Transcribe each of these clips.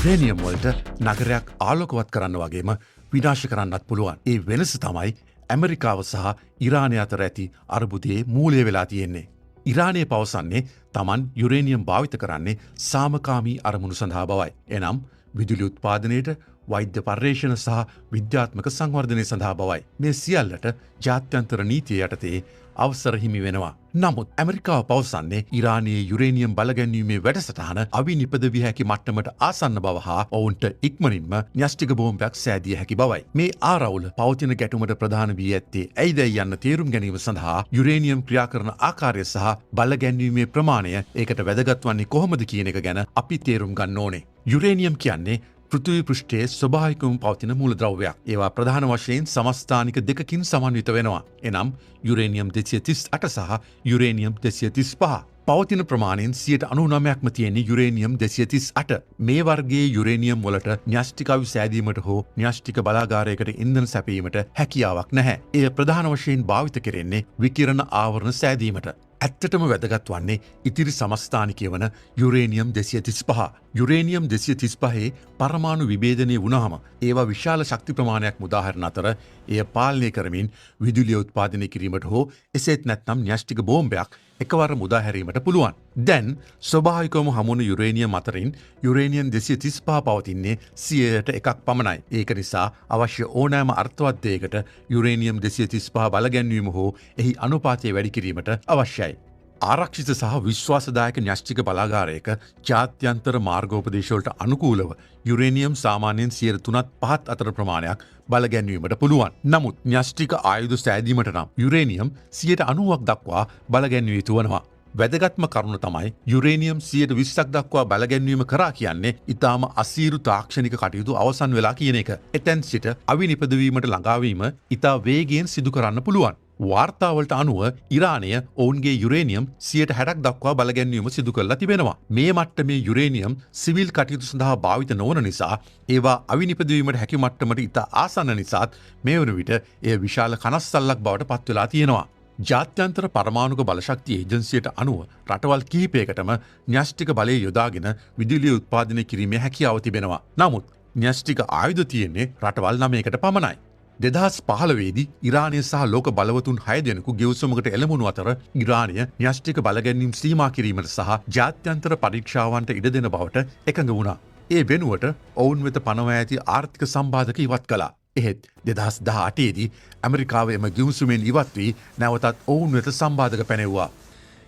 Uranium වලට නගරයක් ආලෝකවත් කරන්න වගේම විනාශ කරන්නත් පුළුවන්. ඒ වෙනස තමයි ඇමරිකාව සහ ඉරානය අතර ඇති අර්බුදයේ මූලය වෙලා තියෙන්නේ. ඉරානය පවසන්නේ තමන් යුරේනියම් භාවිත කරන්නේ සාමකාමී අරමුණු සඳහා බවයි. එනම් විදුලි උත්පාදනයට වෛද්‍ය පර්යේෂණ සහ විද්‍යාත්මක සංවර්ධනය සඳහා බවයි. මේ සියල්ලට ජාත්‍යන්තර නීතිය යටතේ අවසර හිමි වෙනවා. නමුත් ඇමරිකාව පවසන්නේ ඉරානයේ යුරේනියම් බලගැන්වීමේ වැඩසටහන අවිනිපද විය හැකි මට්ටමට ආසන්න බව හා ඔවුන්ට ඉක්මනින්ම න්‍යෂ්ටික බෝම්බයක් සෑදිය හැකි බවයි. මේ ආරවුල පවතින ගැටුමට ප්‍රධාන වී ඇත්තේ ඇයිදැයි යන්න තේරුම් ගැනීම සඳහා යුරේනියම් ක්‍රියා කරන ආකාරය සහ බලගැන්වීමේ ප්‍රමාණය ඒකට වැදගත් වන්නේ කොහොමද කියන එක ගැන අපි තේරුම් ගන්න ඕනේ. යුරේනියම් කියන්නේ පෘථිවි පෘෂ්ඨයේ ස්වභාවිකවම පවතින මූලද්‍රව්‍යයක්. ඒවා ප්‍රධාන වශයෙන් සමස්ථානික දෙකකින් සමන්විත වෙනවා. එනම් යුරේනියම් 238 සහ යුරේනියම් 235. පවතින ප්‍රමාණයෙන් 99%ක්ම තියෙන යුරේනියම් 238. මේ වර්ගයේ යුරේනියම් වලට න්‍යෂ්ටික අවි සෑදීමට හෝ න්‍යෂ්ටික බලාගාරයකට ඉන්ධන සැපීමට හැකියාවක් නැහැ. එය ප්‍රධාන වශයෙන් භාවිත කෙරෙන්නේ විකිරණ ආවරණ සෑදීමට. ඇත්තටම වැදගත් වන්නේ ඉතිරි සමස්ථානිකය වන යුරේනියම් 235. යුරේනියම් 235 පරමාණු විභේදනය වුණාම ඒවා විශාල ශක්ති ප්‍රමාණයක් මුදාහරන අතර එය පාලනය කරමින් විදුලිය උත්පාදනය කිරීමට හෝ එසේත් නැත්නම් න්‍යෂ්ටික බෝම්බයක් එකවර මුදාහැරීමට පුළුවන්. දැන් ස්වභාවිකවම හමුවන යුරේනියම් අතරින් යුරේනියම් 235 පවතින්නේ 100ට එකක් පමණයි. ඒක නිසා අවශ්‍ය ඕනෑම අර්ථවත් දෙයකට යුරේනියම් 235 බලගැන්වීම හෝ එහි අනුපාතය වැඩි කිරීමට අවශ්‍යයි. ආරක්ෂිත සහ විශ්වාසදායක න්‍යෂ්ටික බලාගාරයක ජාත්‍යන්තර මාර්ගෝපදේශවලට අනුකූලව යුරේනියම් සාමාන්‍යයෙන් 3.5 අතර ප්‍රමාණයක් බලගැන්වීමට පුළුවන්. නමුත් න්‍යෂ්ටික ආයුධ සෑදීමට නම් යුරේනියම් 90%ක් දක්වා බලගැන්විය යුතු වනවා. වැදගත්ම කරුණ තමයි යුරේනියම් 120ක් දක්වා බලගැන්වීම කරා කියන්නේ ඊටාම අසීරු තාක්ෂණික කටයුතු අවසන් වෙලා කියන එක. එතෙන් සිට අවි නිපදවීමට ළඟාවීම ඊටා වේගයෙන් සිදු කරන්න පුළුවන්. වාර්තාවලට අනුව ඉරානය ඔවුන්ගේ යුරේනියම් 60ක් දක්වා බලගැන්වීම සිදු කරලා තිබෙනවා. මේ මට්ටමේ යුරේනියම් සිවිල් කටයුතු සඳහා භාවිත නොවන නිසා ඒවා අවිනිපදවීමට හැකි මට්ටමට ඉතා ආසන්න නිසාත් මේ වන විට එය විශාල කනස්සල්ලක් බවට පත් වෙලා තියෙනවා. ජාත්‍යන්තර පරමාණුක බලශක්ති ඒජන්සියට අනුව රටවල් කිහිපයකටම න්‍යෂ්ටික බලය යොදාගෙන විදුලිය උත්පාදනය කිරීමේ හැකියාව තිබෙනවා. නමුත් න්‍යෂ්ටික ආයුධ තියෙන්නේ රටවල් 9කට පමණයි. 2015 ඉරානය සහ ලෝක බලවතුන් 6 දෙනෙකු ගෙවසුමකට එළඹුණු අතර ඉරානය න්‍යෂ්ටික බලගැන්වීම් සීමා කිරීමට සහ ජාත්‍යන්තර පරීක්ෂාවන්ට ඉඩ දෙන බවට එකඟ වුණා. ඒ වෙනුවට ඔවුන් වෙත පනවා ඇති ආර්ථික සම්බාධක ඉවත් කළා. එහෙත් 2018 ඇමරිකාව එම ගෙවසුමෙන් ඉවත් වී නැවතත් ඔවුන් වෙත සම්බාධක පැනෙව්වා.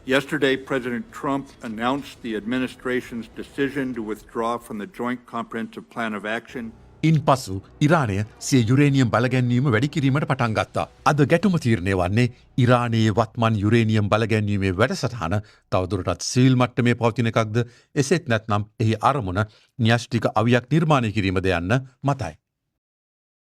Yesterday, President Trump announced the administration's decision to withdraw from the Joint Comprehensive Plan of Action. ඉන් පසු ඉරානය සිය යුරේනියම් බලගැන්වීම වැඩි කිරීමට පටන් ගත්තා. අද ගැටුම තීරණය වන්නේ ඉරානයේ වත්මන් යුරේනියම් බලගැන්වීමේ වැඩසටහන තවදුරටත් සිවිල් මට්ටමේ පවතින එකක්ද එසේත් නැත්නම් එහි අරමුණ න්‍යෂ්ටික අවියක් නිර්මාණය කිරීමද යන්න මතයි.